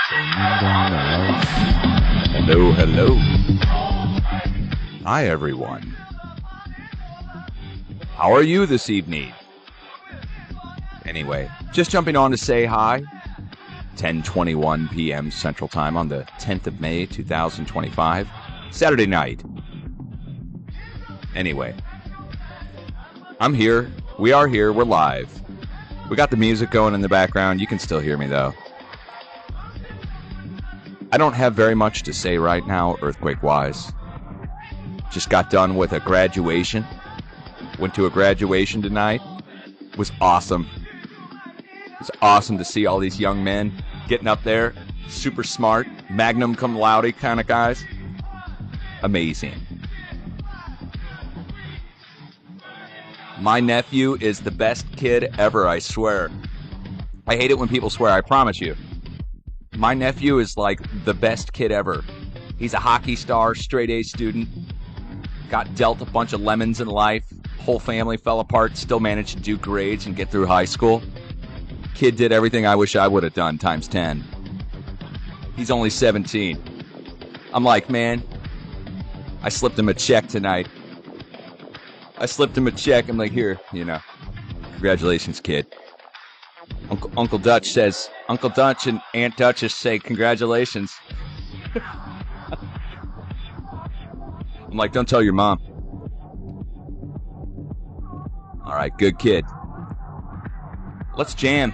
Hello, hello. Hi, everyone. How are you this evening? Anyway, just jumping on to say hi. 10:21 p.m. Central Time on the 10th of May, 2025. Saturday night. Anyway, I'm here. We are here. We're live. We got the music going in the background. You can still hear me, though. I don't have very much to say right now, earthquake-wise. Just got done with a graduation. Went to a graduation tonight. It was awesome. It was awesome to see all these young men getting up there. Super smart, magnum cum laude kind of guys. Amazing. My nephew is the best kid ever, I swear. I hate it when people swear, I promise you. My nephew is like the best kid ever. He's a hockey star, straight A student. Got dealt a bunch of lemons in life. Whole family fell apart, still managed to do grades and get through high school. Kid did everything I wish I would have done, times 10. He's only 17. I'm like, man, I slipped him a check tonight. I'm like, here, congratulations, kid. Uncle Dutch and Aunt Duchess say congratulations. I'm like, don't tell your mom. All right, good kid. Let's jam.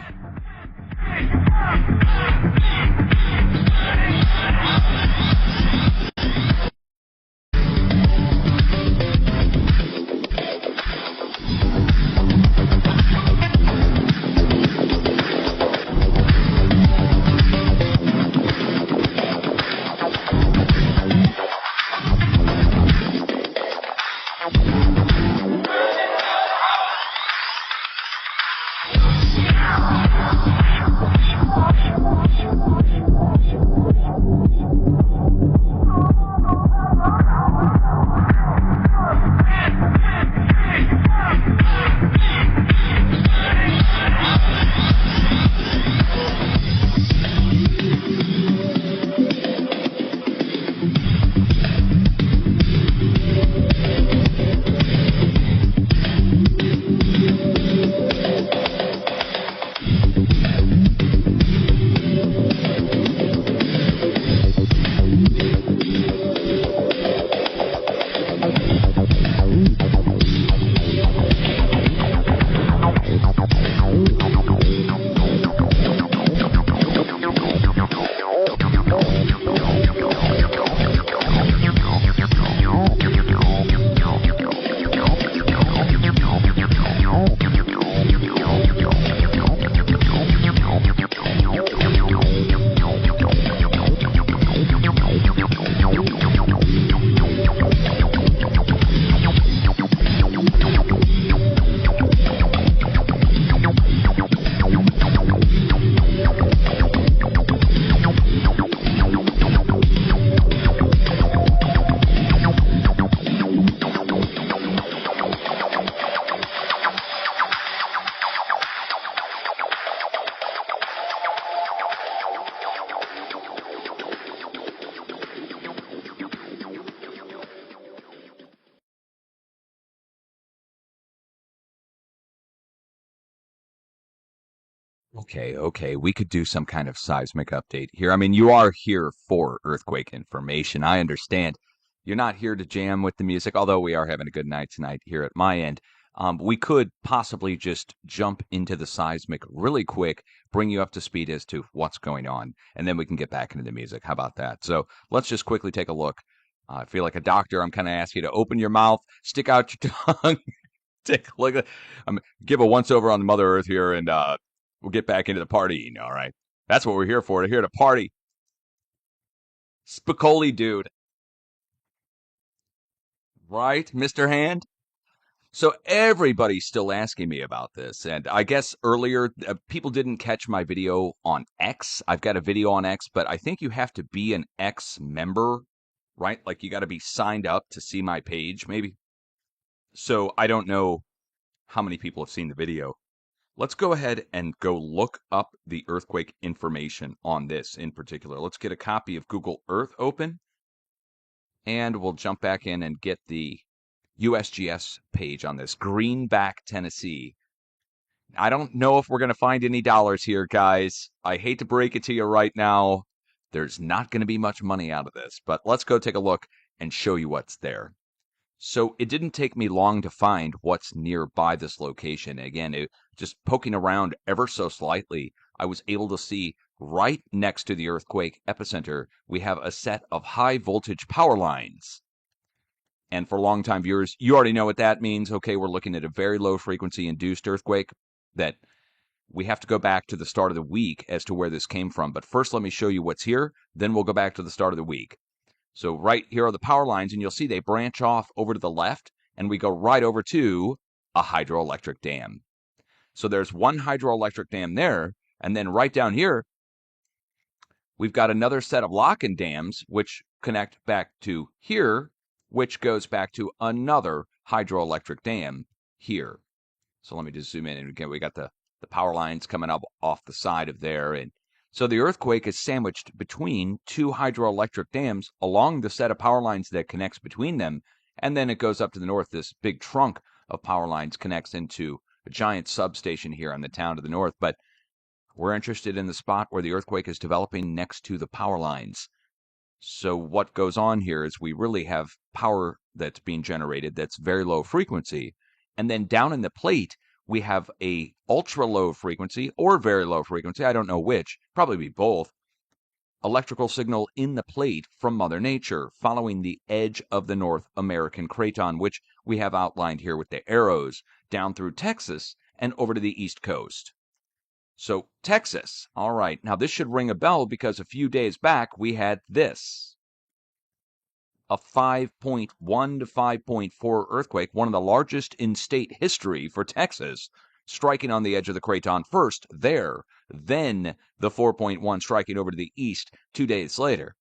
Okay, we could do some kind of seismic update here. I mean, you are here for earthquake information. I understand. You're not here to jam with the music, although we are having a good night tonight here at my end. We could possibly just jump into the seismic really quick, bring you up to speed as to what's going on, and then we can get back into the music. How about that? So let's just quickly take a look. I feel like a doctor. I'm kind of asking you to open your mouth, stick out your tongue, take a look. Give a once over on the Mother Earth here, and we'll get back into the partying, all right? That's what we're here for. We're here to party. Spicoli dude. Right, Mr. Hand? So everybody's still asking me about this. And I guess earlier, people didn't catch my video on X. I've got a video on X, but I think you have to be an X member, right? Like you got to be signed up to see my page, maybe. So I don't know how many people have seen the video. Let's go ahead and go look up the earthquake information on this in particular. Let's get a copy of Google Earth open, and we'll jump back in and get the USGS page on this. Greenback, Tennessee. I don't know if we're going to find any dollars here, guys. I hate to break it to you right now. There's not going to be much money out of this, but let's go take a look and show you what's there. So it didn't take me long to find what's nearby this location. Again, just poking around ever so slightly, I was able to see right next to the earthquake epicenter, we have a set of high voltage power lines. And for longtime viewers, you already know what that means. Okay, we're looking at a very low frequency induced earthquake that we have to go back to the start of the week as to where this came from. But first, let me show you what's here. Then we'll go back to the start of the week. So right here are the power lines, and you'll see they branch off over to the left, and we go right over to a hydroelectric dam. So there's one hydroelectric dam there, and then right down here, we've got another set of lock-in dams, which connect back to here, which goes back to another hydroelectric dam here. So let me just zoom in, and again, we got the power lines coming up off the side of there, and so the earthquake is sandwiched between two hydroelectric dams along the set of power lines that connects between them, and then it goes up to the north. This big trunk of power lines connects into a giant substation here on the town to the north, but we're interested in the spot where the earthquake is developing next to the power lines. So what goes on here is we really have power that's being generated that's very low frequency, and then down in the plate, we have a ultra low frequency or very low frequency, I don't know which, probably be both, electrical signal in the plate from Mother Nature following the edge of the North American Craton, which we have outlined here with the arrows down through Texas and over to the East Coast. So Texas, all right, now this should ring a bell because a few days back we had this. A 5.1 to 5.4 earthquake, one of the largest in state history for Texas, striking on the edge of the Craton first there, then the 4.1 striking over to the east 2 days later.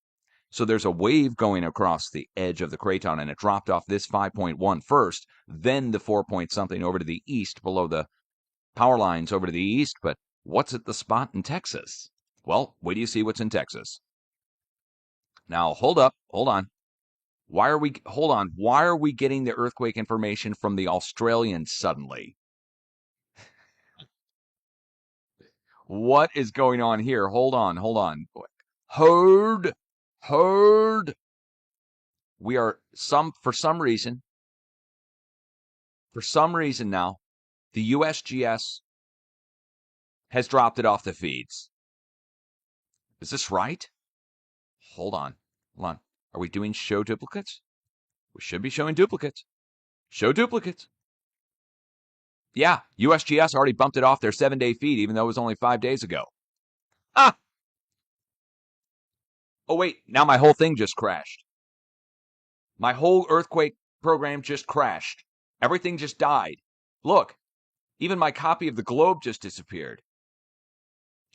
So there's a wave going across the edge of the Craton, and it dropped off this 5.1 first, then the 4 point something over to the east below the power lines over to the east. But what's at the spot in Texas? Well, wait till you see what's in Texas. Now, hold on. Why are we getting the earthquake information from the Australians suddenly? What is going on here? Hold on. Heard. We are for some reason now, the USGS has dropped it off the feeds. Is this right? Hold on. Are we doing show duplicates? We should be showing duplicates. Show duplicates. Yeah, USGS already bumped it off their 7-day feed, even though it was only 5 days ago. Ah! Oh, wait, now my whole thing just crashed. My whole earthquake program just crashed. Everything just died. Look, even my copy of the globe just disappeared.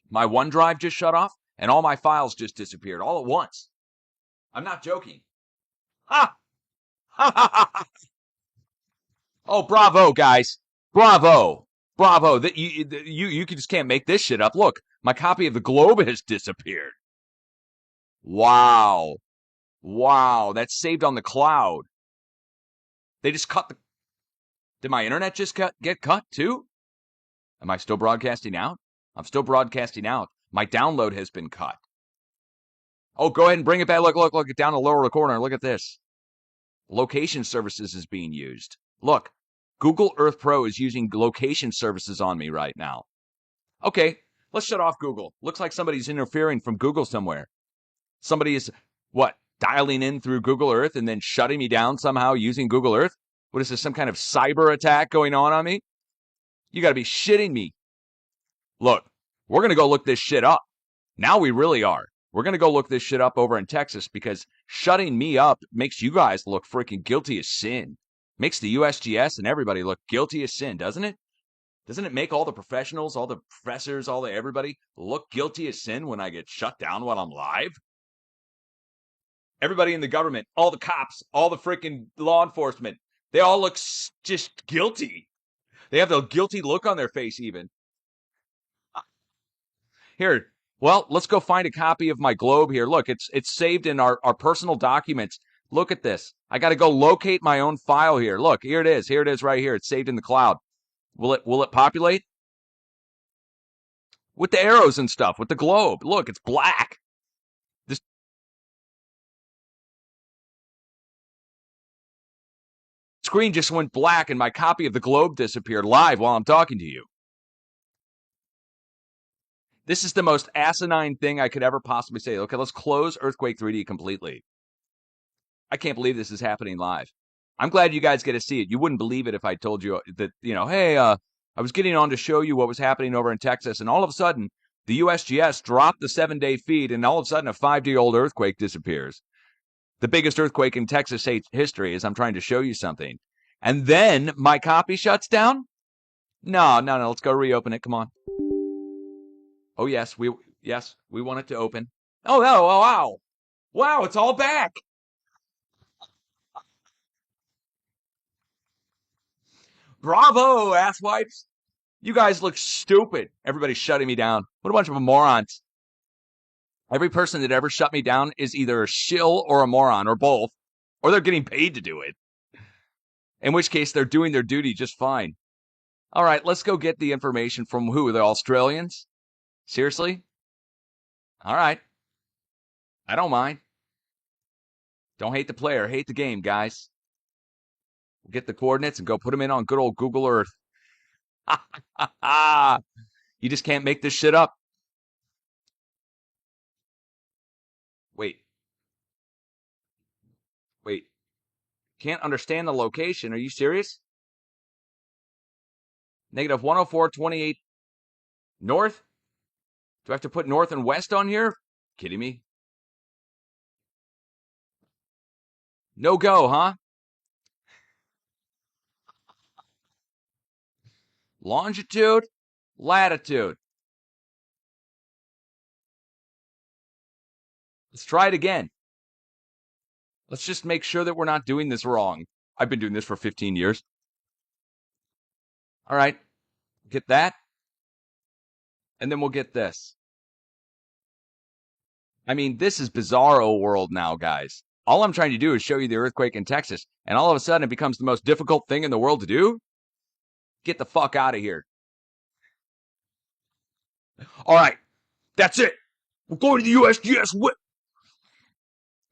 My OneDrive just shut off, and all my files just disappeared all at once. I'm not joking. Ha! Ha ha ha! Oh, bravo, guys. Bravo. You just can't make this shit up. Look, my copy of the globe has disappeared. Wow. That's saved on the cloud. They just cut the... Did my internet just get cut too? Am I still broadcasting out? I'm still broadcasting out. My download has been cut. Oh, go ahead and bring it back. Look, down the lower corner. Look at this. Location services is being used. Look, Google Earth Pro is using location services on me right now. Okay, let's shut off Google. Looks like somebody's interfering from Google somewhere. Somebody is, dialing in through Google Earth and then shutting me down somehow using Google Earth? What is this, some kind of cyber attack going on me? You got to be shitting me. Look, we're going to go look this shit up. Now we really are. We're going to go look this shit up over in Texas because shutting me up makes you guys look freaking guilty as sin. Makes the USGS and everybody look guilty as sin, doesn't it? Doesn't it make all the professionals, all the professors, all the everybody look guilty as sin when I get shut down while I'm live? Everybody in the government, all the cops, all the freaking law enforcement, they all look just guilty. They have the guilty look on their face even. Here, well, let's go find a copy of my globe here. Look, it's saved in our personal documents. Look at this. I got to go locate my own file here. Look, here it is. Here it is right here. It's saved in the cloud. Will it populate? With the arrows and stuff, with the globe. Look, it's black. This screen just went black and my copy of the globe disappeared live while I'm talking to you. This is the most asinine thing I could ever possibly say. Okay, let's close Earthquake 3D completely. I can't believe this is happening live. I'm glad you guys get to see it. You wouldn't believe it if I told you that, hey, I was getting on to show you what was happening over in Texas, and all of a sudden, the USGS dropped the 7-day feed, and all of a sudden, a 5-day-old earthquake disappears. The biggest earthquake in Texas history as I'm trying to show you something. And then my copy shuts down? No, let's go reopen it. Come on. Oh, yes, we want it to open. Oh, no, oh, wow. Wow, it's all back. Bravo, asswipes. You guys look stupid. Everybody's shutting me down. What a bunch of morons. Every person that ever shut me down is either a shill or a moron or both, or they're getting paid to do it. In which case, they're doing their duty just fine. All right, let's go get the information from who? The Australians? Seriously? All right. I don't mind. Don't hate the player. Hate the game, guys. We'll get the coordinates and go put them in on good old Google Earth. You just can't make this shit up. Wait. Can't understand the location. Are you serious? Negative 104.28 north? Do I have to put north and west on here? Kidding me? No go, huh? Longitude, latitude. Let's try it again. Let's just make sure that we're not doing this wrong. I've been doing this for 15 years. All right, get that. And then we'll get this. I mean, this is bizarro world now, guys. All I'm trying to do is show you the earthquake in Texas, and all of a sudden it becomes the most difficult thing in the world to do? Get the fuck out of here. All right, that's it. We're going to the USGS.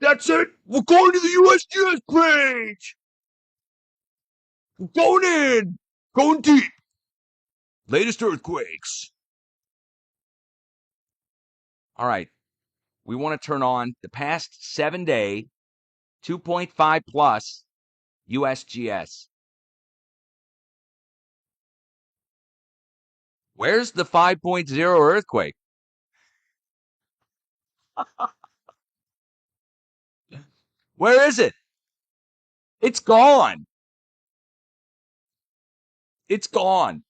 That's it. We're going to the USGS page. We're going in. Going deep. Latest earthquakes. All right. We want to turn on the past 7-day 2.5 plus USGS. Where's the 5.0 earthquake? Where is it? It's gone. It's gone.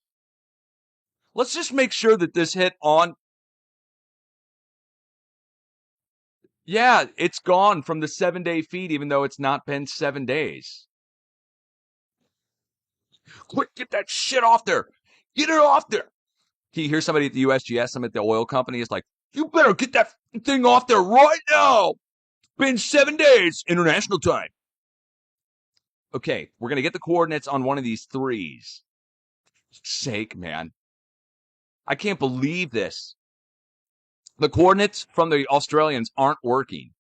Let's just make sure that this hit on. Yeah, it's gone from the 7-day feed, even though it's not been 7 days. Quick, get that shit off there. Get it off there. You hear somebody at the USGS, some at the oil company, is like, you better get that thing off there right now. It's been 7 days, international time. Okay, we're going to get the coordinates on one of these threes. For sake, man. I can't believe this. The coordinates from the Australians aren't working.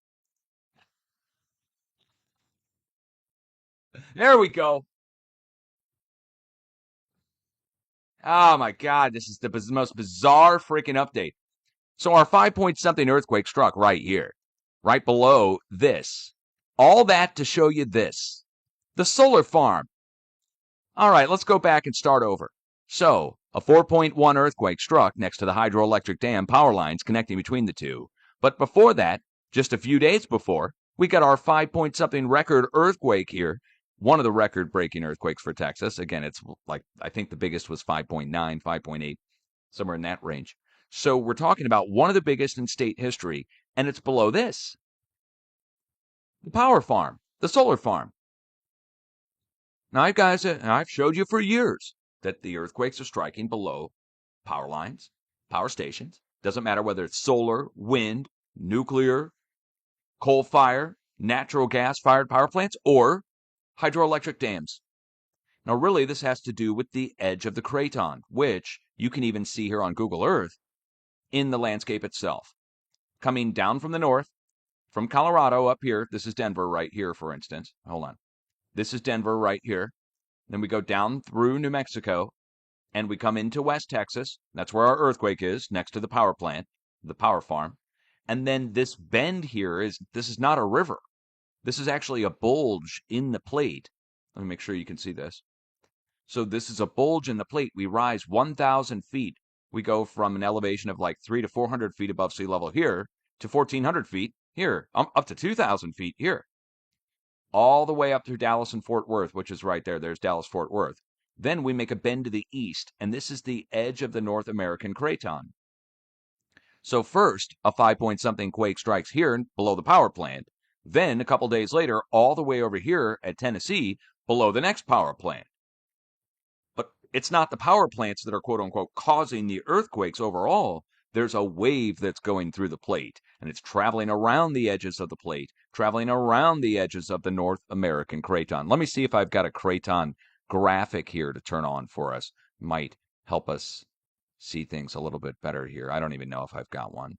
There we go. Oh my God, this is the most bizarre freaking update. So our 5-point-something earthquake struck right here, right below this. All that to show you this. The solar farm. All right, let's go back and start over. So, a 4.1 earthquake struck next to the hydroelectric dam power lines connecting between the two. But before that, just a few days before, we got our 5-point-something record earthquake here. One of the record-breaking earthquakes for Texas. Again, it's like, I think the biggest was 5.9, 5.8, somewhere in that range. So we're talking about one of the biggest in state history, and it's below this. The power farm, the solar farm. Now, guys, I've showed you for years that the earthquakes are striking below power lines, power stations, Doesn't matter whether it's solar, wind, nuclear, coal fire, natural gas-fired power plants, or hydroelectric dams. Now, really, this has to do with the edge of the Craton, which you can even see here on Google Earth in the landscape itself. Coming down from the north, from Colorado up here, this is Denver right here, for instance. Hold on. This is Denver right here. Then we go down through New Mexico, and we come into West Texas. That's where our earthquake is, next to the power plant, the power farm. And then this bend here this is not a river. This is actually a bulge in the plate. Let me make sure you can see this. So this is a bulge in the plate. We rise 1,000 feet. We go from an elevation of like 300 to 400 feet above sea level here to 1,400 feet here, up to 2,000 feet here, all the way up through Dallas and Fort Worth, which is right there. There's Dallas, Fort Worth. Then we make a bend to the east, and this is the edge of the North American Craton. So first, a 5-point-something quake strikes here below the power plant. Then, a couple days later, all the way over here at Tennessee, below the next power plant. But it's not the power plants that are quote-unquote causing the earthquakes overall. There's a wave that's going through the plate, and it's traveling around the edges of the plate, traveling around the edges of the North American Craton. Let me see if I've got a Craton graphic here to turn on for us. Might help us see things a little bit better here. I don't even know if I've got one.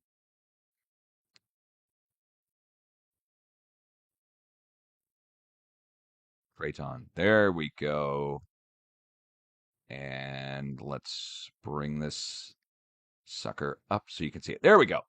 Craton. There we go. And let's bring this sucker up so you can see it. There we go.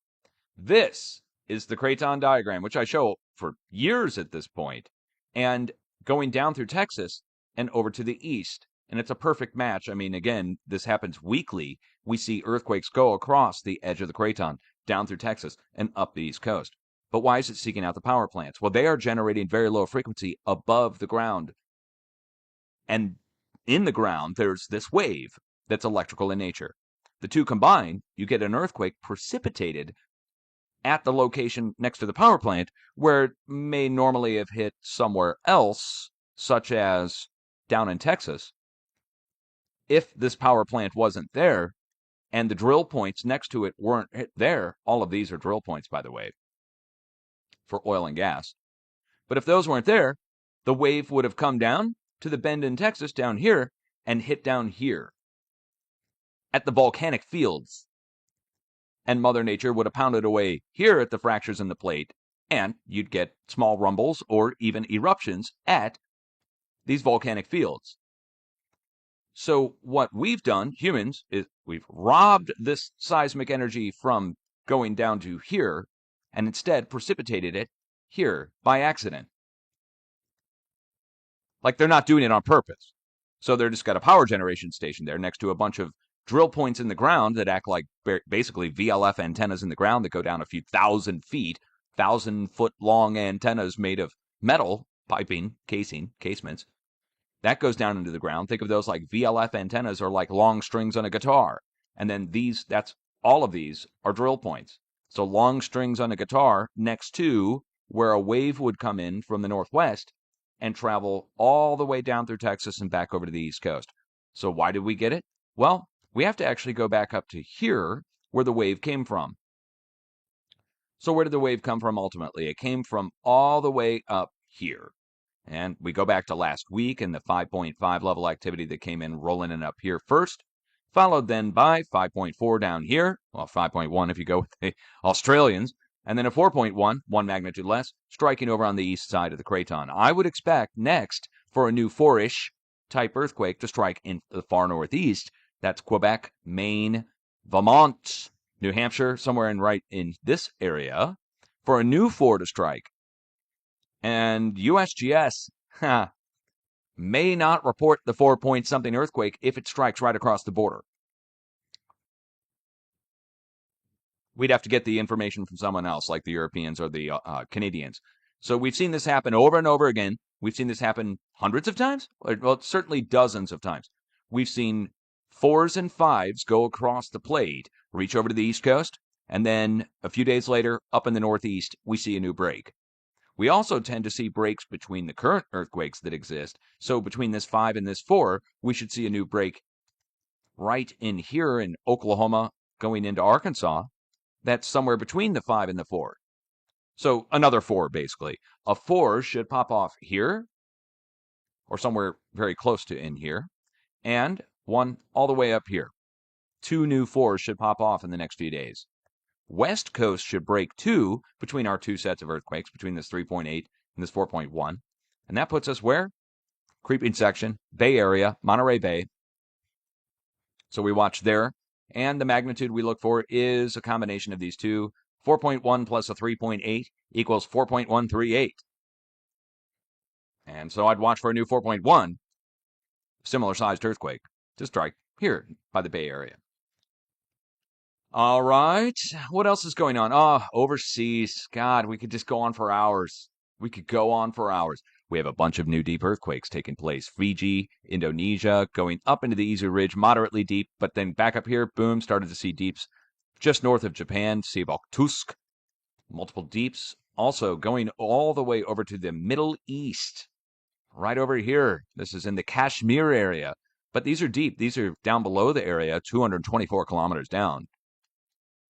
This is the Craton diagram, which I show for years at this point, and going down through Texas and over to the east. And it's a perfect match. I mean, again, this happens weekly. We see earthquakes go across the edge of the Craton, down through Texas, and up the East Coast. But why is it seeking out the power plants? Well, they are generating very low frequency above the ground. And in the ground, there's this wave that's electrical in nature. The two combine, you get an earthquake precipitated at the location next to the power plant, where it may normally have hit somewhere else, such as down in Texas. If this power plant wasn't there, and the drill points next to it weren't there, all of these are drill points, by the way, for oil and gas. But if those weren't there, the wave would have come down to the bend in Texas down here and hit down here at the volcanic fields. And Mother Nature would have pounded away here at the fractures in the plate, and you'd get small rumbles or even eruptions at these volcanic fields. So what we've done, humans, is we've robbed this seismic energy from going down to here and instead precipitated it here by accident. Like they're not doing it on purpose. So they're just got a power generation station there next to a bunch of drill points in the ground that act like basically VLF antennas in the ground that go down a few thousand feet, 1,000-foot long antennas made of metal, piping, casements. That goes down into the ground. Think of those like VLF antennas or like long strings on a guitar. And then all of these are drill points. So long strings on a guitar next to where a wave would come in from the northwest and travel all the way down through Texas and back over to the East Coast. So why did we get it? Well, we have to actually go back up to here where the wave came from. So where did the wave come from ultimately? It came from all the way up here. And we go back to last week and the 5.5 level activity that came in rolling in up here first, followed then by 5.4 down here, well, 5.1 if you go with the Australians, and then a 4.1, 1 magnitude less, striking over on the east side of the Craton. I would expect next for a new 4-ish type earthquake to strike in the far northeast. That's Quebec, Maine, Vermont, New Hampshire, somewhere right in this area, for a new 4 to strike. And USGS may not report the 4-point-something earthquake if it strikes right across the border. We'd have to get the information from someone else, like the Europeans or the Canadians. So we've seen this happen over and over again. We've seen this happen hundreds of times. Well, certainly dozens of times. We've seen 4s and 5s go across the plate, reach over to the East Coast, and then a few days later, up in the Northeast, we see a new break. We also tend to see breaks between the current earthquakes that exist. So between this 5 and this 4, we should see a new break right in here in Oklahoma going into Arkansas. that's somewhere between the 5 and the 4. So another 4, basically. A 4 should pop off here, or somewhere very close to in here, and one all the way up here. 2 new 4s should pop off in the next few days. West Coast should break 2 between our 2 sets of earthquakes, between this 3.8 and this 4.1. And that puts us where? Creeping section, Bay Area, Monterey Bay. So we watch there. And the magnitude we look for is a combination of these two. 4.1 plus a 3.8 equals 4.138. And so I'd watch for a new 4.1, similar sized earthquake, to strike here by the Bay Area. All right. What else is going on? Oh, overseas. God, we could just go on for hours. We could go on for hours. We have a bunch of new deep earthquakes taking place. Fiji, Indonesia, going up into the Izu Ridge, moderately deep, but then back up here, boom, started to see deeps just north of Japan, Sea of Tusk, multiple deeps. Also going all the way over to the Middle East, right over here. This is in the Kashmir area. But these are deep. These are down below the area, 224 kilometers down.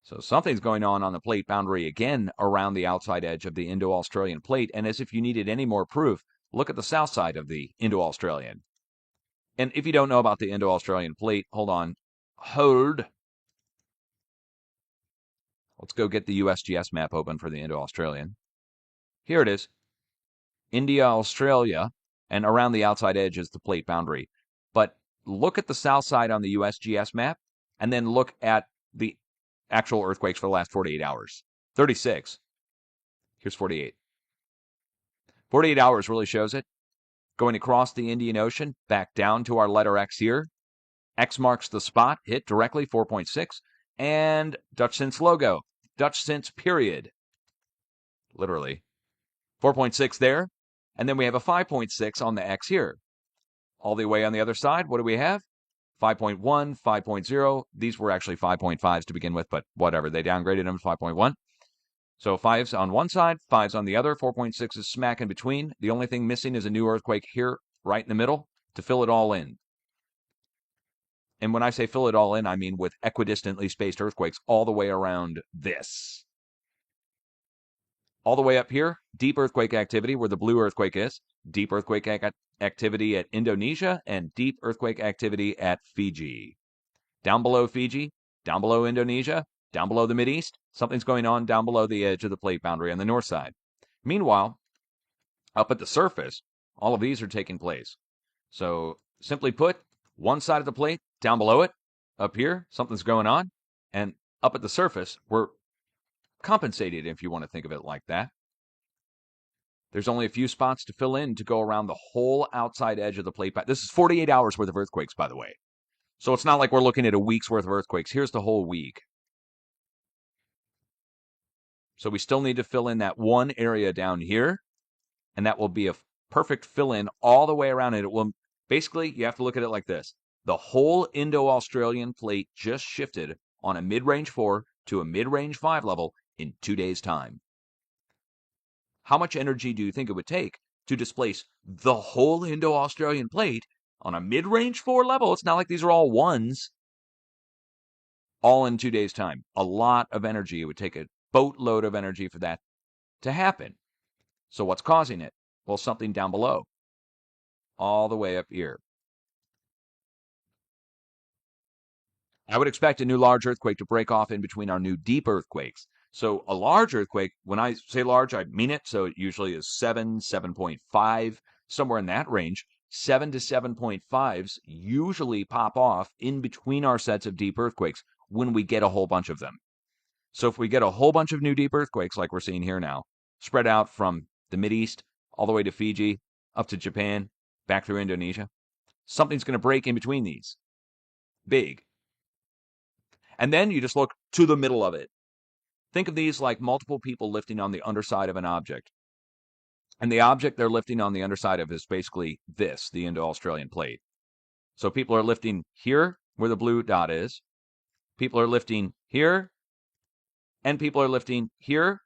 So something's going on the plate boundary again around the outside edge of the Indo-Australian plate. And as if you needed any more proof, look at the south side of the Indo-Australian. And if you don't know about the Indo-Australian plate, hold on. Hold. Let's go get the USGS map open for the Indo-Australian. Here it is. India, Australia, and around the outside edge is the plate boundary. But look at the south side on the USGS map, and then look at the actual earthquakes for the last 48 hours. 36. Here's 48. 48 hours really shows it. Going across the Indian Ocean, back down to our letter X here. X marks the spot, hit directly, 4.6. And Dutch Since logo. Dutch Since period. Literally. 4.6 there. And then we have a 5.6 on the X here. All the way on the other side, what do we have? 5.1, 5.0. These were actually 5.5s to begin with, but whatever. They downgraded them to 5.1. So 5's on one side, 5's on the other. 4.6 is smack in between. The only thing missing is a new earthquake here, right in the middle, to fill it all in. And when I say fill it all in, I mean with equidistantly spaced earthquakes all the way around this. All the way up here, deep earthquake activity where the blue earthquake is, deep earthquake activity at Indonesia, and deep earthquake activity at Fiji. Down below Fiji, down below Indonesia, down below the Mideast, something's going on down below the edge of the plate boundary on the north side. Meanwhile, up at the surface, all of these are taking place. So, simply put, one side of the plate, down below it, up here, something's going on, and up at the surface, we're compensated, if you want to think of it like that. There's only a few spots to fill in to go around the whole outside edge of the plate. This is 48 hours worth of earthquakes, by the way. So it's not like we're looking at a week's worth of earthquakes. Here's the whole week. So we still need to fill in that one area down here, and that will be a perfect fill-in all the way around it. It will basically, you have to look at it like this. The whole Indo-Australian plate just shifted on a mid-range 4 to a mid-range 5 level in 2 days' time. How much energy do you think it would take to displace the whole Indo-Australian plate on a mid-range 4 level? It's not like these are all ones. All in 2 days' time. A lot of energy. It would take a boatload of energy for that to happen. So what's causing it? Well, something down below. All the way up here. I would expect a new large earthquake to break off in between our new deep earthquakes. So a large earthquake, when I say large, I mean it. So it usually is 7, 7.5, somewhere in that range. 7 to 7.5s usually pop off in between our sets of deep earthquakes when we get a whole bunch of them. So if we get a whole bunch of new deep earthquakes like we're seeing here now, spread out from the Mideast all the way to Fiji, up to Japan, back through Indonesia, something's going to break in between these. Big. And then you just look to the middle of it. Think of these like multiple people lifting on the underside of an object. And the object they're lifting on the underside of is basically this, the Indo-Australian plate. So people are lifting here, where the blue dot is. People are lifting here. And people are lifting here.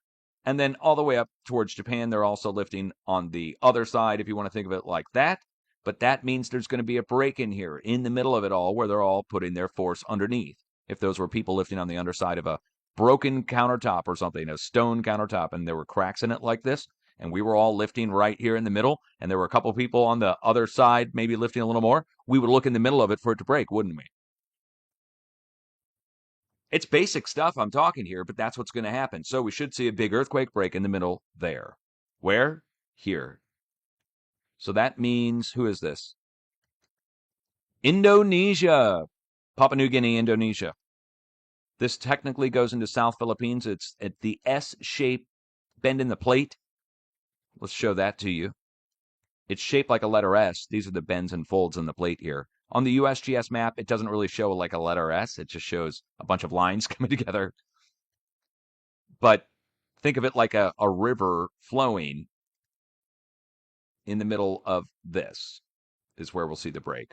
And then all the way up towards Japan, they're also lifting on the other side, if you want to think of it like that. But that means there's going to be a break in here, in the middle of it all, where they're all putting their force underneath. If those were people lifting on the underside of a broken countertop or something, a stone countertop, and there were cracks in it like this, and we were all lifting right here in the middle, and there were a couple people on the other side maybe lifting a little more, we would look in the middle of it for it to break, wouldn't we? It's basic stuff I'm talking here, but that's what's going to happen. So we should see a big earthquake break in the middle there. Where? Here. So that means, who is this? Indonesia. Papua New Guinea, Indonesia. This technically goes into South Philippines. It's at the S-shaped bend in the plate. Let's show that to you. It's shaped like a letter S. These are the bends and folds in the plate here. On the USGS map, it doesn't really show like a letter S. It just shows a bunch of lines coming together. But think of it like a river flowing in the middle of this is where we'll see the break.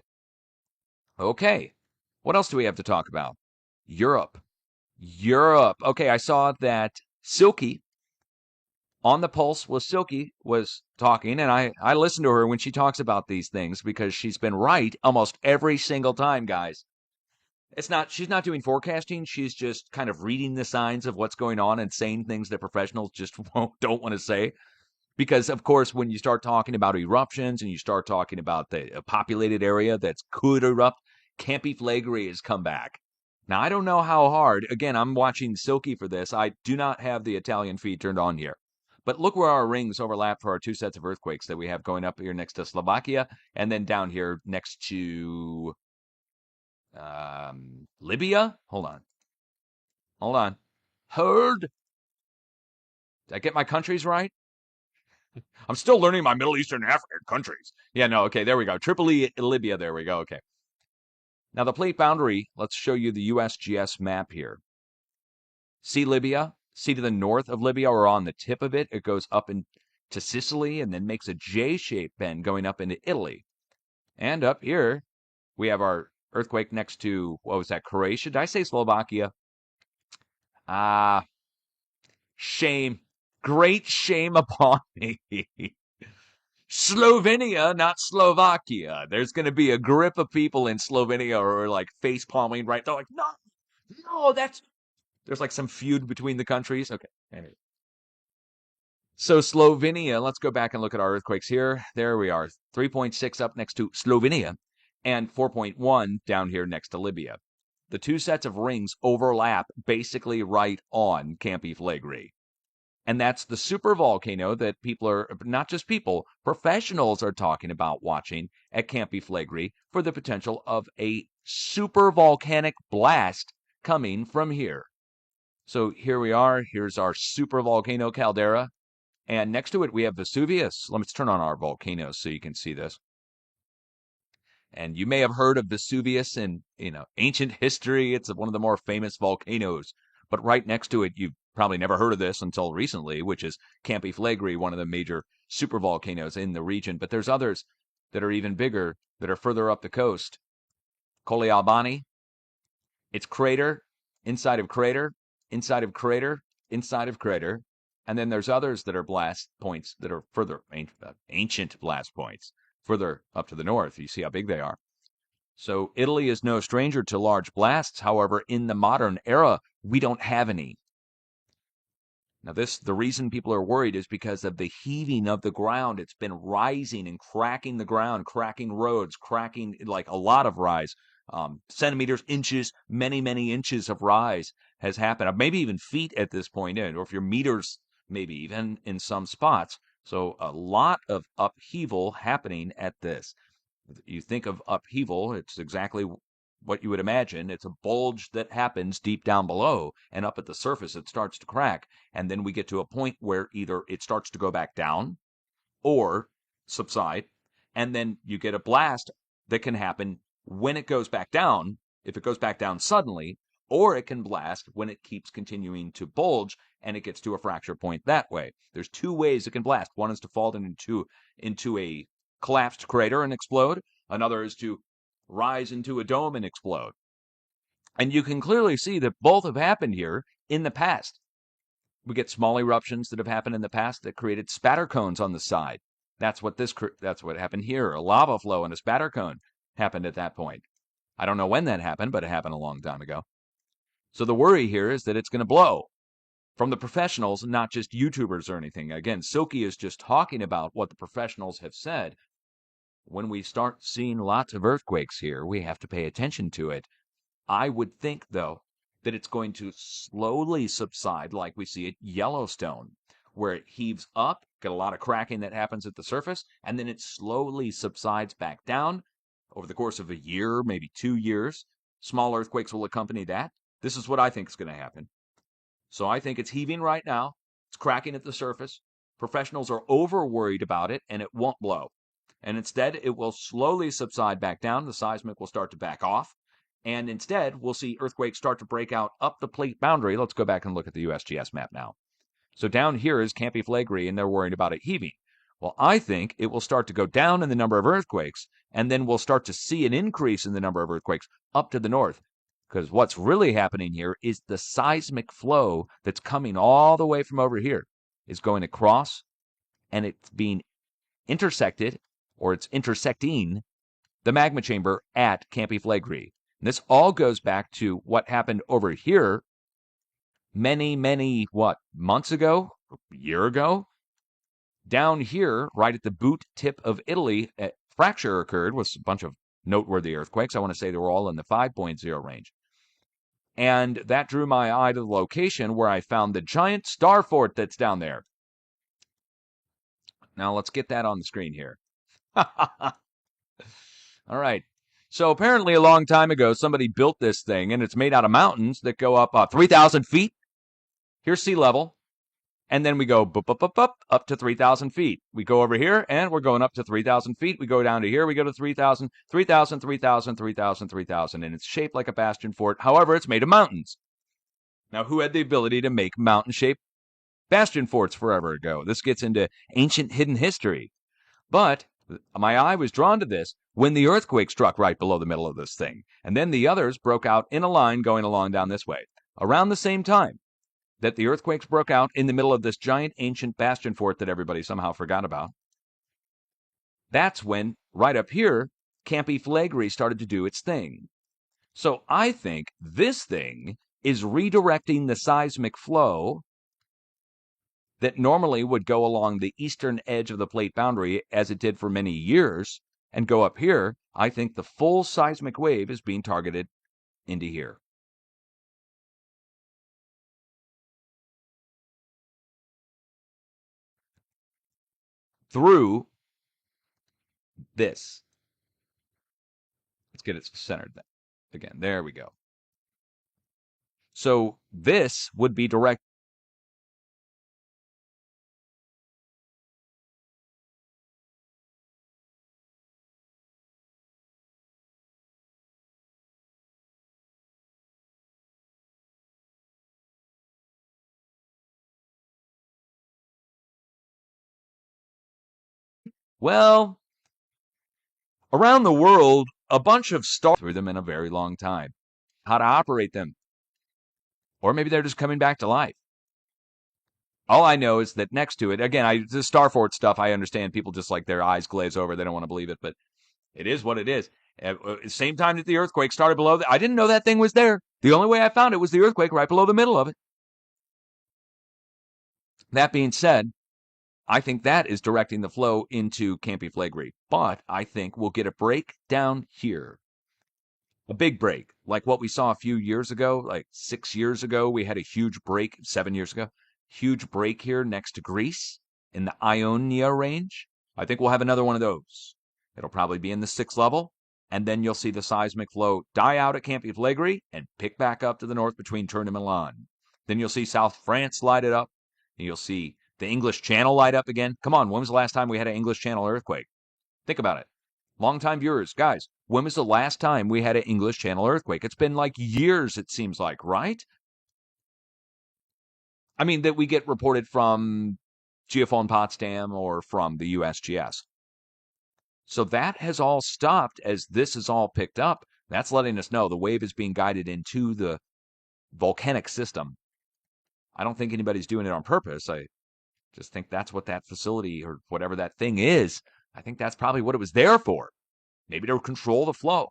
Okay, what else do we have to talk about? Europe. Okay, I saw that Silky on the Pulse with Silky was talking, and I listen to her when she talks about these things because she's been right almost every single time, guys. She's not doing forecasting. She's just kind of reading the signs of what's going on and saying things that professionals just don't want to say. Because, of course, when you start talking about eruptions and you start talking about the populated area that could erupt, Campi Flegrei has come back. Now, I don't know how hard. Again, I'm watching Silky for this. I do not have the Italian feed turned on here. But look where our rings overlap for our two sets of earthquakes that we have going up here next to Slovakia and then down here next to Libya. Hold on. Heard. Did I get my countries right? I'm still learning my Middle Eastern and African countries. Yeah, no, okay, there we go. Tripoli, Libya, there we go, okay. Now the plate boundary, let's show you the USGS map here. See Libya? See to the north of Libya or on the tip of it, it goes up into Sicily and then makes a J-shaped bend going up into Italy. And up here, we have our earthquake next to, what was that, Croatia? Did I say Slovakia? Shame. Great shame upon me. Slovenia, not Slovakia. There's going to be a grip of people in Slovenia who are like face palming, right? They're like, no, there's like some feud between the countries. Okay. Anyway. So Slovenia, let's go back and look at our earthquakes here. There we are. 3.6 up next to Slovenia and 4.1 down here next to Libya. The two sets of rings overlap basically right on Campi Flegrei. And that's the super volcano that people are, not just people, professionals are talking about watching at Campi Flegrei for the potential of a super volcanic blast coming from here. So here we are. Here's our super volcano caldera. And next to it, we have Vesuvius. Let's turn on our volcanoes so you can see this. And you may have heard of Vesuvius in ancient history. It's one of the more famous volcanoes. But right next to it, you've probably never heard of this until recently, which is Campi Flegrei, one of the major supervolcanoes in the region. But there's others that are even bigger that are further up the coast. Colli Albani, it's crater, inside of crater, inside of crater, inside of crater. And then there's others that are blast points that are further, ancient blast points, further up to the north. You see how big they are. So Italy is no stranger to large blasts. However, in the modern era, we don't have any. Now, the reason people are worried is because of the heaving of the ground. It's been rising and cracking the ground, cracking roads, cracking like a lot of rise. Centimeters, inches, many, many inches of rise has happened. Maybe even feet at this point, or if you're meters, maybe even in some spots. So a lot of upheaval happening at this. You think of upheaval, it's exactly what you would imagine. It's a bulge that happens deep down below, and up at the surface it starts to crack. And then we get to a point where either it starts to go back down or subside, and then you get a blast that can happen when it goes back down, if it goes back down suddenly, or it can blast when it keeps continuing to bulge and it gets to a fracture point that way. There's two ways it can blast. One is to fall into a collapsed crater and explode. Another is to rise into a dome and explode. And you can clearly see that both have happened here in the past. We get small eruptions that have happened in the past that created spatter cones on the side. That's what happened here. A lava flow and a spatter cone happened at that point. I don't know when that happened, but it happened a long time ago. So the worry here is that it's going to blow from the professionals, not just YouTubers or anything. Again, Silky is just talking about what the professionals have said. When we start seeing lots of earthquakes here, we have to pay attention to it. I would think, though, that it's going to slowly subside like we see at Yellowstone, where it heaves up, get a lot of cracking that happens at the surface, and then it slowly subsides back down over the course of a year, maybe 2 years. Small earthquakes will accompany that. This is what I think is going to happen. So I think it's heaving right now. It's cracking at the surface. Professionals are over worried about it, and it won't blow. And instead, it will slowly subside back down. The seismic will start to back off. And instead, we'll see earthquakes start to break out up the plate boundary. Let's go back and look at the USGS map now. So down here is Campi Flegrei, and they're worried about it heaving. Well, I think it will start to go down in the number of earthquakes, and then we'll start to see an increase in the number of earthquakes up to the north. Because what's really happening here is the seismic flow that's coming all the way from over here is going across, and it's being intersected, or it's intersecting the magma chamber at Campi Flegrei. And this all goes back to what happened over here many, months ago, a year ago? Down here, right at the boot tip of Italy, a fracture occurred with a bunch of noteworthy earthquakes. I want to say they were all in the 5.0 range. And that drew my eye to the location where I found the giant star fort that's down there. Now let's get that on the screen here. All right. So apparently a long time ago, somebody built this thing, and it's made out of mountains that go up 3,000 feet. Here's sea level. And then we go up to 3,000 feet. We go over here, and we're going up to 3,000 feet. We go down to here. We go to 3,000, 3,000, 3,000, 3,000, 3,000. And it's shaped like a bastion fort. However, it's made of mountains. Now, who had the ability to make mountain-shaped bastion forts forever ago? This gets into ancient hidden history. But my eye was drawn to this when the earthquake struck right below the middle of this thing. And then the others broke out in a line going along down this way. Around the same time that the earthquakes broke out in the middle of this giant ancient bastion fort that everybody somehow forgot about, that's when, right up here, Campi Flegrei started to do its thing. So I think this thing is redirecting the seismic flow that normally would go along the eastern edge of the plate boundary, as it did for many years, and go up here. I think the full seismic wave is being targeted into here. Through this. Let's get it centered then. Again, there we go. So this would be direct. Well, around the world, a bunch of stars through them in a very long time. How to operate them. Or maybe they're just coming back to life. All I know is that next to it, again, the Starfort stuff, I understand people just like their eyes glaze over. They don't want to believe it, but it is what it is. At the same time that the earthquake started below, I didn't know that thing was there. The only way I found it was the earthquake right below the middle of it. That being said, I think that is directing the flow into Campi Flegrei. But I think we'll get a break down here. A big break, like what we saw a few years ago, like 6 years ago. We had a huge break, 7 years ago. Huge break here next to Greece in the Ionia range. I think we'll have another one of those. It'll probably be in the 6th level. And then you'll see the seismic flow die out at Campi Flegrei and pick back up to the north between Turin and Milan. Then you'll see South France light it up. And you'll see the English Channel light up again. Come on, when was the last time we had an English Channel earthquake? Think about it. Longtime viewers, guys, when was the last time we had an English Channel earthquake? It's been like years, it seems like, right? I mean, that we get reported from Geophone Potsdam or from the USGS. So that has all stopped as this is all picked up. That's letting us know the wave is being guided into the volcanic system. I don't think anybody's doing it on purpose. I just think that's what that facility or whatever that thing is. I think that's probably what it was there for. Maybe to control the flow.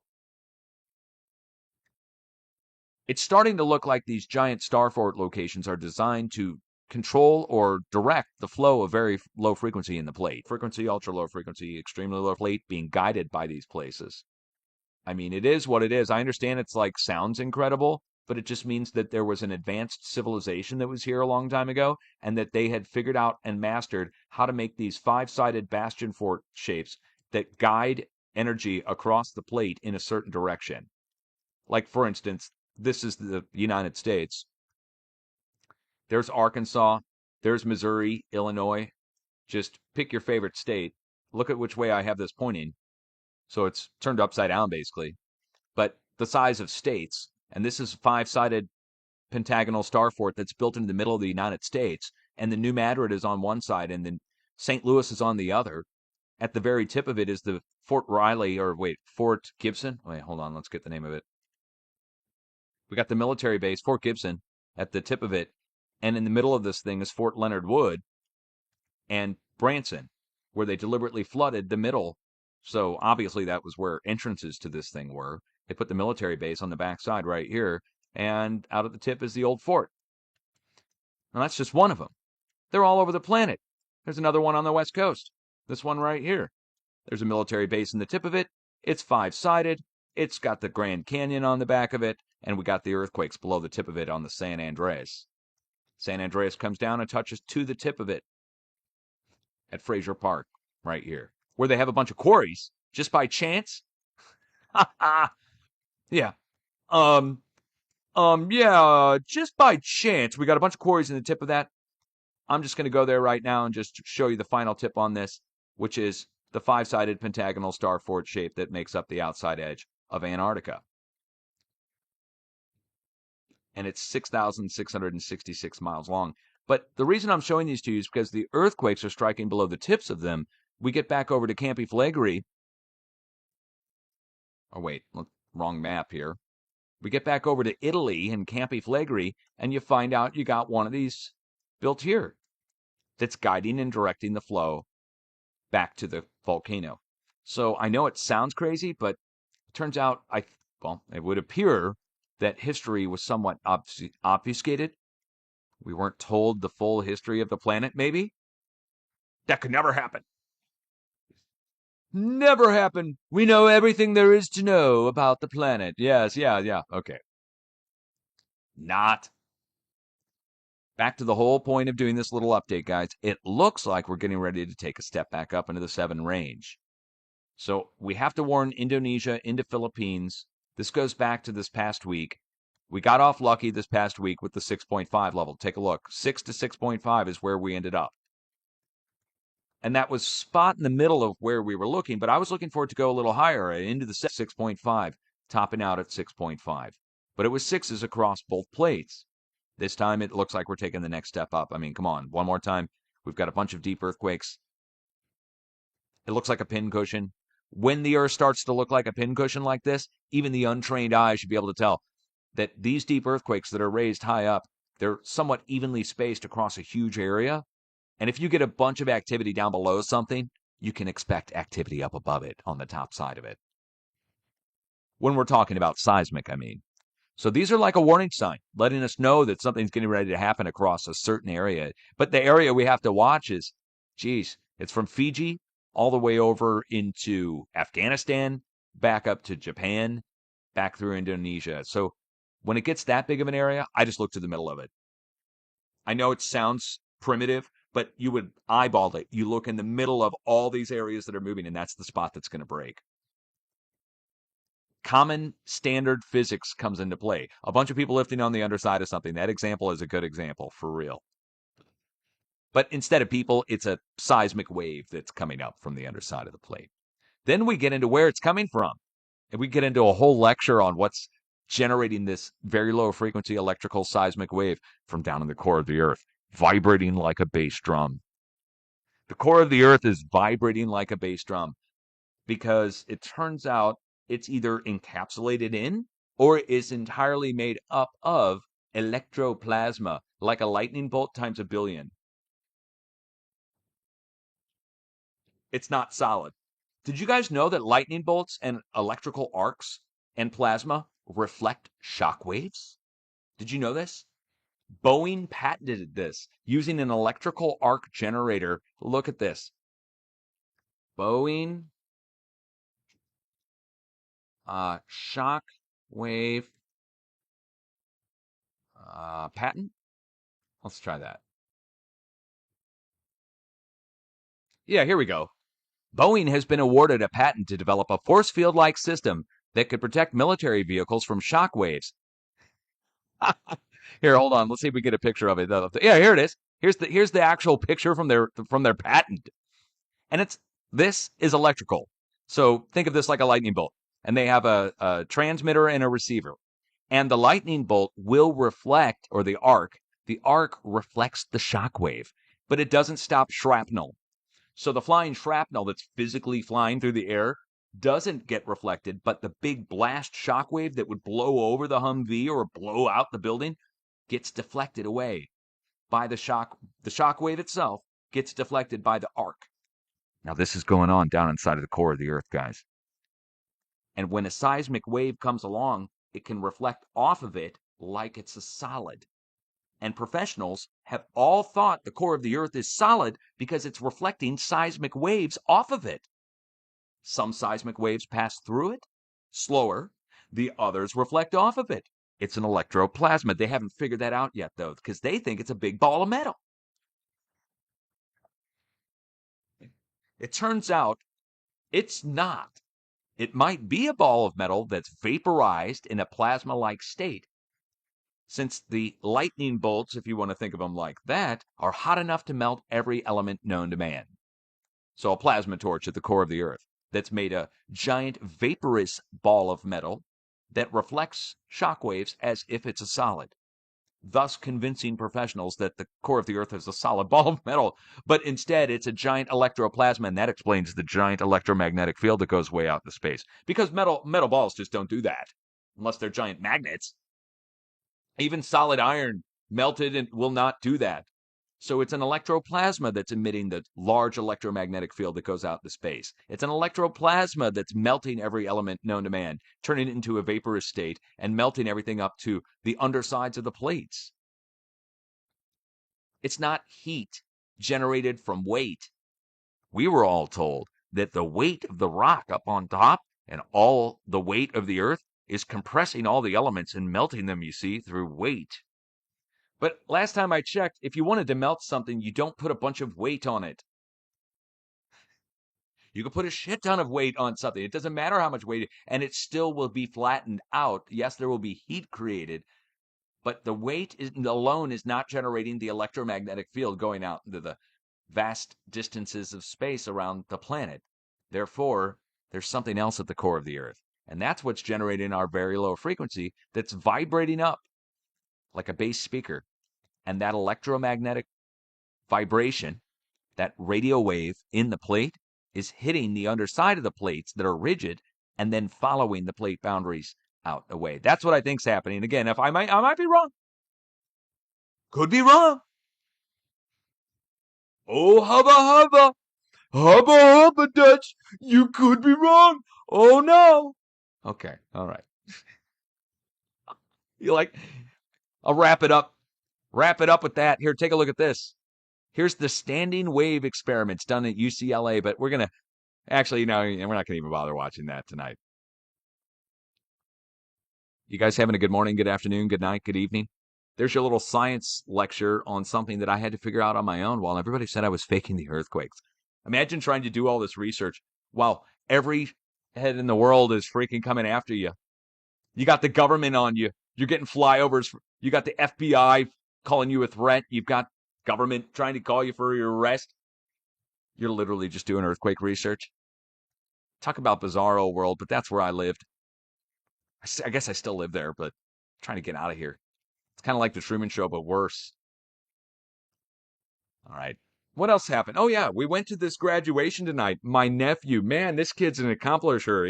It's starting to look like these giant star fort locations are designed to control or direct the flow of very low frequency in the plate. Frequency, ultra low frequency, extremely low plate being guided by these places. I mean, it is what it is. I understand it's like sounds incredible, but it just means that there was an advanced civilization that was here a long time ago and that they had figured out and mastered how to make these five-sided bastion fort shapes that guide energy across the plate in a certain direction. Like, for instance, this is the United States. There's Arkansas, there's Missouri, Illinois. Just pick your favorite state. Look at which way I have this pointing. So it's turned upside down, basically. But the size of states, and this is a five-sided pentagonal star fort that's built into the middle of the United States, and the New Madrid is on one side, and then St. Louis is on the other. At the very tip of it is the Fort Riley, or wait, Fort Gibson. Wait, hold on, let's get the name of it. We got the military base, Fort Gibson, at the tip of it, and in the middle of this thing is Fort Leonard Wood and Branson, where they deliberately flooded the middle. So obviously that was where entrances to this thing were. They put the military base on the backside right here, and out at the tip is the old fort. Now that's just one of them. They're all over the planet. There's another one on the West Coast. This one right here. There's a military base in the tip of it. It's five-sided. It's got the Grand Canyon on the back of it, and we got the earthquakes below the tip of it on the San Andreas. San Andreas comes down and touches to the tip of it at Fraser Park, right here, where they have a bunch of quarries just by chance. Yeah. Um, yeah, just by chance, we got a bunch of quarries in the tip of that. I'm just going to go there right now and just show you the final tip on this, which is the five-sided pentagonal star fort shape that makes up the outside edge of Antarctica. And it's 6,666 miles long. But the reason I'm showing these to you is because the earthquakes are striking below the tips of them. We get back over to Campi Flegrei. Oh, wait, wrong map here. We get back over to Italy and Campi Flegrei, and you find out you got one of these built here that's guiding and directing the flow back to the volcano. So I know it sounds crazy, but it turns out, well, it would appear that history was somewhat obfuscated. We weren't told the full history of the planet, maybe? That could never happen. Never happen. We know everything there is to know about the planet. Yes, yeah. Okay. Not. Back to the whole point of doing this little update, guys. It looks like we're getting ready to take a step back up into the 7 range. So we have to warn Indonesia into Philippines. This goes back to this past week. We got off lucky this past week with the 6.5 level. Take a look. 6 to 6.5 is where we ended up. And that was spot in the middle of where we were looking, but I was looking for it to go a little higher into the 6.5, topping out at 6.5. But it was 6s across both plates. This time it looks like we're taking the next step up. I mean, come on, one more time. We've got a bunch of deep earthquakes. It looks like a pincushion. When the Earth starts to look like a pincushion like this, even the untrained eye should be able to tell that these deep earthquakes that are raised high up, they're somewhat evenly spaced across a huge area. And if you get a bunch of activity down below something, you can expect activity up above it on the top side of it. When we're talking about seismic, I mean. So these are like a warning sign, letting us know that something's getting ready to happen across a certain area. But the area we have to watch is, geez, it's from Fiji all the way over into Afghanistan, back up to Japan, back through Indonesia. So when it gets that big of an area, I just look to the middle of it. I know it sounds primitive, but you would eyeball it. You look in the middle of all these areas that are moving, and that's the spot that's going to break. Common standard physics comes into play. A bunch of people lifting on the underside of something. That example is a good example, for real. But instead of people, it's a seismic wave that's coming up from the underside of the plate. Then we get into where it's coming from. And we get into a whole lecture on what's generating this very low frequency electrical seismic wave from down in the core of the Earth, vibrating like a bass drum. The core of the Earth is vibrating like a bass drum because it turns out it's either encapsulated in or is entirely made up of electroplasma, like a lightning bolt times a billion. It's not solid. Did you guys know that lightning bolts and electrical arcs and plasma reflect shock waves. Did you know this? Boeing patented this using an electrical arc generator. Look at this. Boeing shock wave patent. Let's try that. Yeah, here we go. Boeing has been awarded a patent to develop a force field-like system that could protect military vehicles from shock waves. Here, hold on. Let's see if we get a picture of it. Yeah, here it is. Here's the actual picture from their patent. And this is electrical. So think of this like a lightning bolt. And they have a transmitter and a receiver. And the lightning bolt will reflect, or the arc reflects the shock wave, but it doesn't stop shrapnel. So the flying shrapnel that's physically flying through the air doesn't get reflected, but the big blast shock wave that would blow over the Humvee or blow out the building gets deflected away by the shock. The shock wave itself gets deflected by the arc. Now, this is going on down inside of the core of the Earth, guys. And when a seismic wave comes along, it can reflect off of it like it's a solid. And professionals have all thought the core of the Earth is solid because it's reflecting seismic waves off of it. Some seismic waves pass through it slower, the others reflect off of it. It's an electroplasma. They haven't figured that out yet, though, because they think it's a big ball of metal. It turns out it's not. It might be a ball of metal that's vaporized in a plasma-like state, since the lightning bolts, if you want to think of them like that, are hot enough to melt every element known to man. So a plasma torch at the core of the Earth that's made a giant vaporous ball of metal that reflects shock waves as if it's a solid, thus convincing professionals that the core of the Earth is a solid ball of metal, but instead it's a giant electroplasma, and that explains the giant electromagnetic field that goes way out into space. Because metal balls just don't do that unless they're giant magnets. Even solid iron melted and will not do that. So it's an electroplasma that's emitting the large electromagnetic field that goes out into space. It's an electroplasma that's melting every element known to man, turning it into a vaporous state and melting everything up to the undersides of the plates. It's not heat generated from weight. We were all told that the weight of the rock up on top and all the weight of the Earth is compressing all the elements and melting them, you see, through weight. But last time I checked, if you wanted to melt something, you don't put a bunch of weight on it. You can put a shit ton of weight on something. It doesn't matter how much weight, and it still will be flattened out. Yes, there will be heat created, but the weight alone is not generating the electromagnetic field going out into the vast distances of space around the planet. Therefore, there's something else at the core of the Earth, and that's what's generating our very low frequency that's vibrating up like a bass speaker. And that electromagnetic vibration, that radio wave in the plate, is hitting the underside of the plates that are rigid and then following the plate boundaries out away. That's what I think's happening. Again, if I might be wrong. Could be wrong. Oh, hubba hubba. Hubba hubba, Dutch. You could be wrong. Oh no. Okay, all right. You like, I'll wrap it up. Wrap it up with that. Here, take a look at this. Here's the standing wave experiments done at UCLA, but we're going to actually, no, we're not going to even bother watching that tonight. You guys having a good morning, good afternoon, good night, good evening? There's your little science lecture on something that I had to figure out on my own while everybody said I was faking the earthquakes. Imagine trying to do all this research while every head in the world is freaking coming after you. You got the government on you. You're getting flyovers. You got the FBI calling you a threat. You've got government trying to call you for your arrest. You're literally just doing earthquake research. Talk about bizarro world, but that's where I lived. I guess I still live there, but I'm trying to get out of here. It's kind of like the Truman Show, but worse. All right. What else happened? Oh, yeah. We went to this graduation tonight. My nephew, man, this kid's an accomplisher.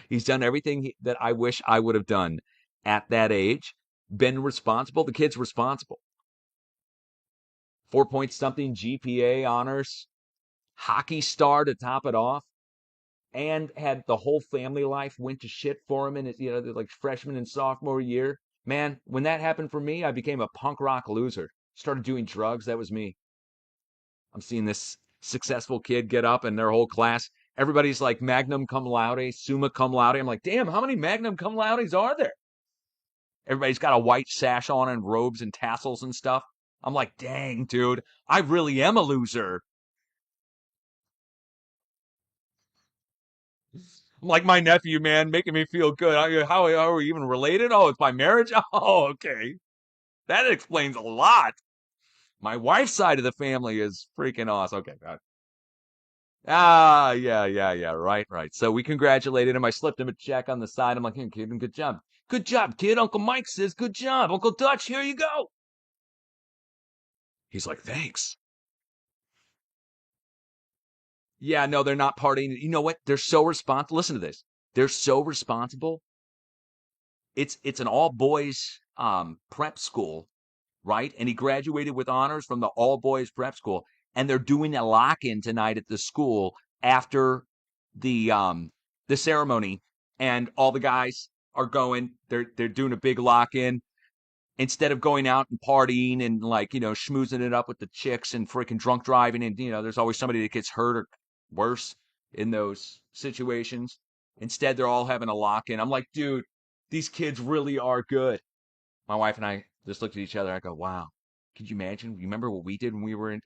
He's done everything that I wish I would have done at that age. Been responsible. The kid's responsible. 4 point something GPA honors. Hockey star to top it off. and had the whole family life went to shit for him in his, like freshman and sophomore year. Man, when that happened for me, I became a punk rock loser. Started doing drugs. That was me. I'm seeing this successful kid get up and their whole class, everybody's like magnum cum laude, summa cum laude. I'm like, damn, how many magnum cum laudes are there? Everybody's got a white sash on and robes and tassels and stuff. I'm like, dang, dude, I really am a loser. I'm like my nephew, man, making me feel good. How are we even related? Oh, it's my marriage. Oh, okay. That explains a lot. My wife's side of the family is freaking awesome. Okay. Yeah. Right, right. So we congratulated him. I slipped him a check on the side. I'm like, hey, kid, good job. Good job, kid. Uncle Mike says, good job. Uncle Dutch, here you go. He's like, thanks. Yeah, no, they're not partying. You know what? They're so responsible. Listen to this. They're so responsible. It's an all boys prep school, right? And he graduated with honors from the all boys prep school. And they're doing a lock in tonight at the school after the um the ceremony. And all the guys are going. They're doing a big lock in instead of going out and partying and like schmoozing it up with the chicks and freaking drunk driving. And there's always somebody that gets hurt or worse in those situations. Instead, they're all having a lock in. I'm like, dude, these kids really are good. My wife and I just looked at each other. I go, wow, could you imagine? You remember what we did when we were in?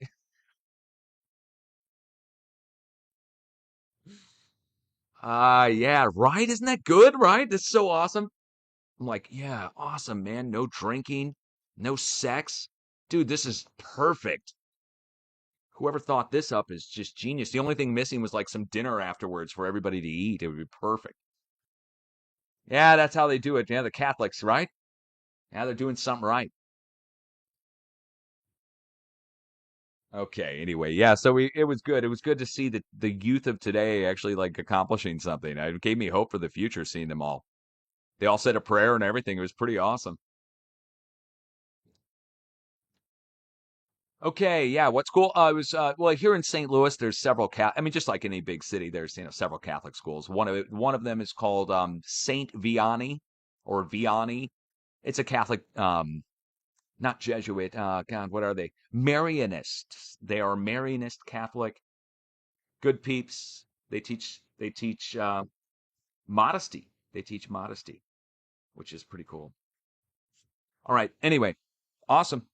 Yeah, right. Isn't that good? Right? That's so awesome. I'm like, yeah, awesome, man. No drinking, no sex. Dude, this is perfect. Whoever thought this up is just genius. The only thing missing was like some dinner afterwards for everybody to eat. It would be perfect. Yeah, that's how they do it. Yeah, the Catholics, right? Yeah, they're doing something right. Okay, anyway, yeah, so it was good. It was good to see the youth of today actually like accomplishing something. It gave me hope for the future seeing them all. They all said a prayer and everything. It was pretty awesome. Okay, yeah, what's cool? It was well here in St. Louis. There's several I mean, just like any big city, there's several Catholic schools. One of them is called Saint Vianney or Vianney. It's a Catholic, not Jesuit. God, what are they? Marianists. They are Marianist Catholic. Good peeps. They teach modesty. They teach modesty, which is pretty cool. All right. Anyway, awesome.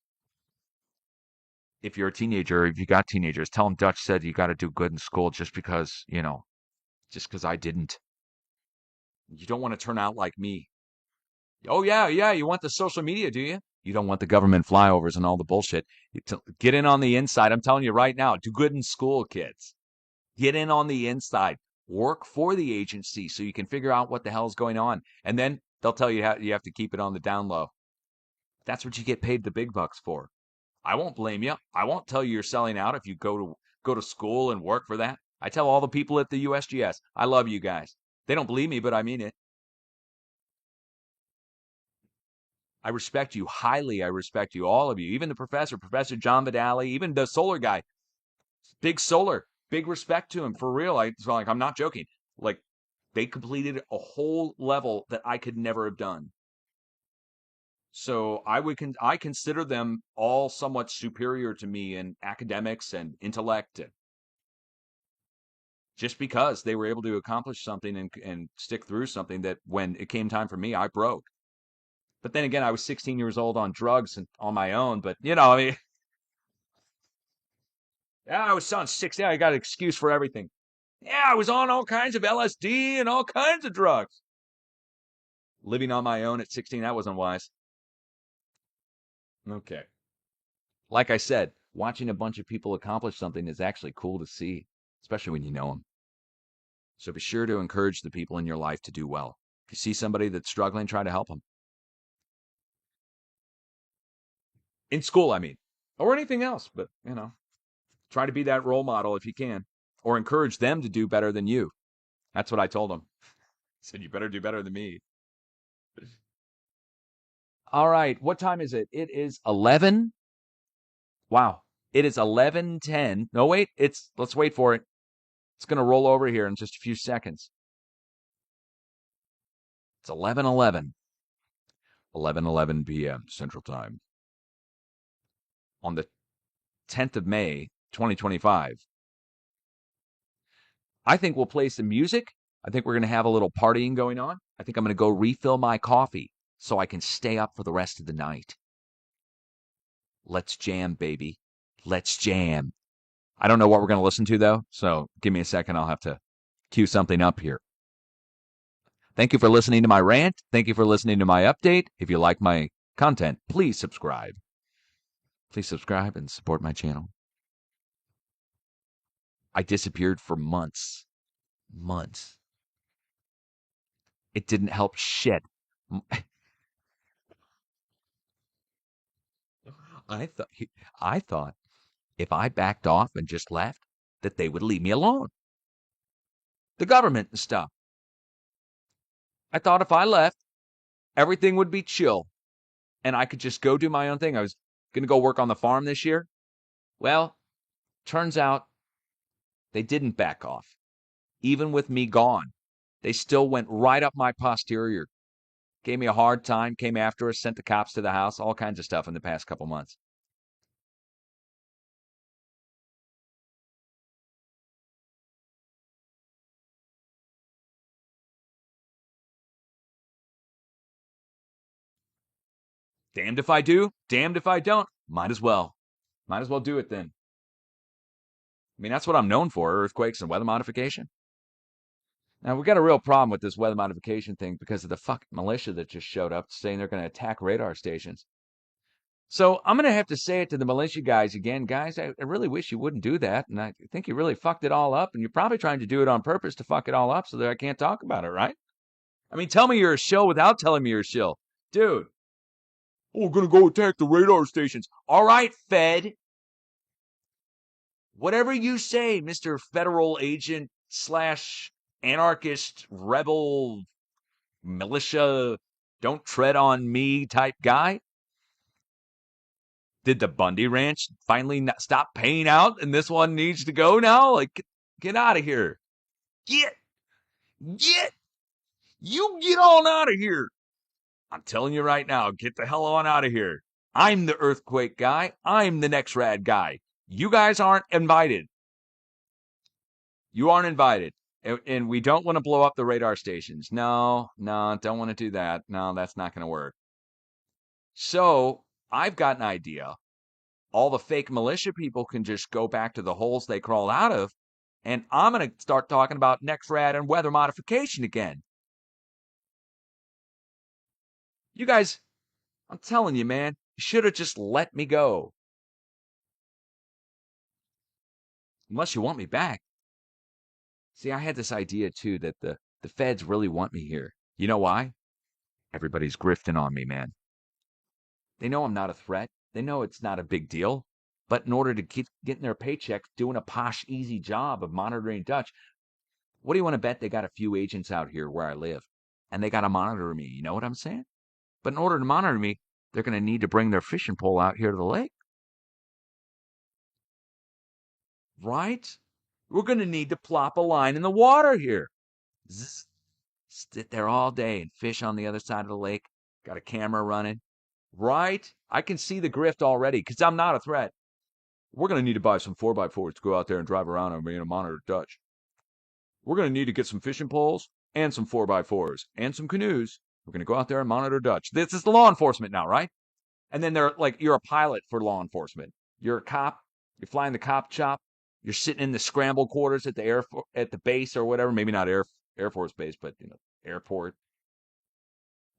If you're a teenager, if you got teenagers, tell them Dutch said you got to do good in school just because I didn't. You don't want to turn out like me. Oh, yeah, yeah. You want the social media, do you? You don't want the government flyovers and all the bullshit. Get in on the inside. I'm telling you right now, do good in school, kids. Get in on the inside. Work for the agency so you can figure out what the hell is going on. And then they'll tell you how you have to keep it on the down low. That's what you get paid the big bucks for. I won't blame you. I won't tell you you're selling out if you go to school and work for that. I tell all the people at the USGS, I love you guys. They don't believe me, but I mean it. I respect you highly. I respect you, all of you, even the professor, Professor John Vidali, even the solar guy, big solar, big respect to him for real. I'm not joking. Like they completed a whole level that I could never have done. So I consider them all somewhat superior to me in academics and intellect, just because they were able to accomplish something and stick through something that when it came time for me, I broke. But then again, I was 16 years old on drugs and on my own. But I mean, yeah, I was on 16. I got an excuse for everything. Yeah, I was on all kinds of LSD and all kinds of drugs. Living on my own at 16, that wasn't wise. Okay. Like I said, watching a bunch of people accomplish something is actually cool to see, especially when you know them. So be sure to encourage the people in your life to do well. If you see somebody that's struggling, try to help them. In school, I mean, or anything else, but try to be that role model if you can, or encourage them to do better than you. That's what I told them. I said, you better do better than me. All right. What time is it? It is 11. Wow. It is 11:10. No, wait. Let's wait for it. It's going to roll over here in just a few seconds. It's 11:11. 11:11 p.m. Central Time on the 10th of May, 2025. I think we'll play some music. I think we're going to have a little partying going on. I think I'm going to go refill my coffee so I can stay up for the rest of the night. Let's jam, baby. Let's jam. I don't know what we're going to listen to, though, so give me a second. I'll have to cue something up here. Thank you for listening to my rant. Thank you for listening to my update. If you like my content, please subscribe. Please subscribe and support my channel. I disappeared for months. Months. It didn't help shit. I thought if I backed off and just left, that they would leave me alone. The government and stuff. I thought if I left, everything would be chill and I could just go do my own thing. I was going to go work on the farm this year. Well, turns out they didn't back off. Even with me gone, they still went right up my posterior. Gave me a hard time, came after us, sent the cops to the house, all kinds of stuff in the past couple months. Damned if I do, damned if I don't. Might as well. Might as well do it then. I mean, that's what I'm known for, earthquakes and weather modification. Now, we've got a real problem with this weather modification thing because of the fucking militia that just showed up saying they're going to attack radar stations. So I'm going to have to say it to the militia guys again. Guys, I really wish you wouldn't do that. And I think you really fucked it all up. And you're probably trying to do it on purpose to fuck it all up so that I can't talk about it, right? I mean, tell me you're a shill without telling me you're a shill. Dude. Oh, we're going to go attack the radar stations. All right, Fed. Whatever you say, Mr. Federal Agent / anarchist, rebel, militia, don't tread on me type guy. Did the Bundy Ranch finally stop paying out and this one needs to go now? Like, get out of here. Get on out of here. I'm telling you right now, get the hell on out of here. I'm the earthquake guy. I'm the next rad guy. You guys aren't invited. You aren't invited. And we don't want to blow up the radar stations. No, don't want to do that. No, that's not going to work. So I've got an idea. All the fake militia people can just go back to the holes they crawled out of. And I'm going to start talking about next rad and weather modification again. You guys, I'm telling you, man, you should have just let me go. Unless you want me back. See, I had this idea, too, that the feds really want me here. You know why? Everybody's grifting on me, man. They know I'm not a threat. They know it's not a big deal. But in order to keep getting their paychecks, doing a posh, easy job of monitoring Dutch, what do you want to bet they got a few agents out here where I live? And they got to monitor me. You know what I'm saying? But in order to monitor me, they're going to need to bring their fishing pole out here to the lake. Right? We're going to need to plop a line in the water here. Zzz, sit there all day and fish on the other side of the lake. Got a camera running. Right? I can see the grift already because I'm not a threat. We're going to need to buy some 4x4s to go out there and drive around and monitor Dutch. We're going to need to get some fishing poles and some 4x4s and some canoes. We're going to go out there and monitor Dutch. This is the law enforcement now, right? And then they're like, you're a pilot for law enforcement. You're a cop. You're flying the cop chop. You're sitting in the scramble quarters at the base or whatever. Maybe not Air Force Base, but airport.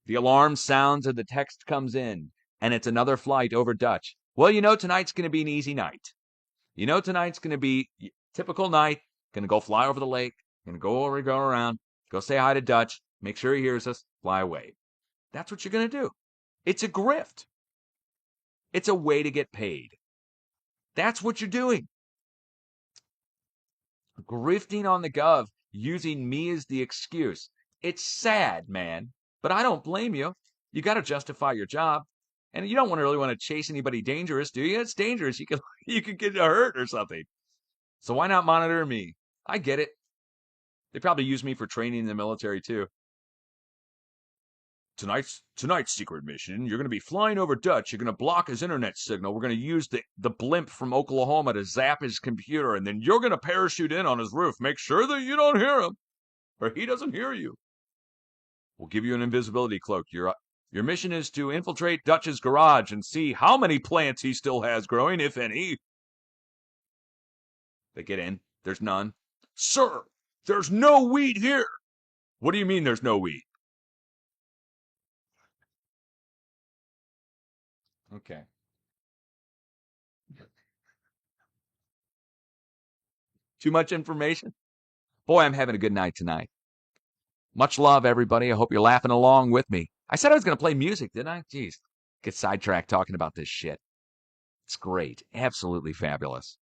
The alarm sounds and the text comes in, and it's another flight over Dutch. Well, tonight's going to be an easy night. Tonight's going to be a typical night. Going to go fly over the lake. Going to go around. Go say hi to Dutch. Make sure he hears us. Fly away. That's what you're going to do. It's a grift. It's a way to get paid. That's what you're doing. Grifting on the gov, using me as the excuse. It's sad, man. But I don't blame you. You got to justify your job. And you don't really want to chase anybody dangerous, do you? It's dangerous. You could get hurt or something. So why not monitor me? I get it. They probably use me for training in the military too. Tonight's secret mission, you're going to be flying over Dutch. You're going to block his internet signal. We're going to use the blimp from Oklahoma to zap his computer, and then you're going to parachute in on his roof. Make sure that you don't hear him, or he doesn't hear you. We'll give you an invisibility cloak. Your mission is to infiltrate Dutch's garage and see how many plants he still has growing, if any. They get in. There's none. Sir, there's no wheat here. What do you mean there's no wheat? Okay. Too much information? Boy, I'm having a good night tonight. Much love, everybody. I hope you're laughing along with me. I said I was going to play music, didn't I? Jeez. Get sidetracked talking about this shit. It's great. Absolutely fabulous.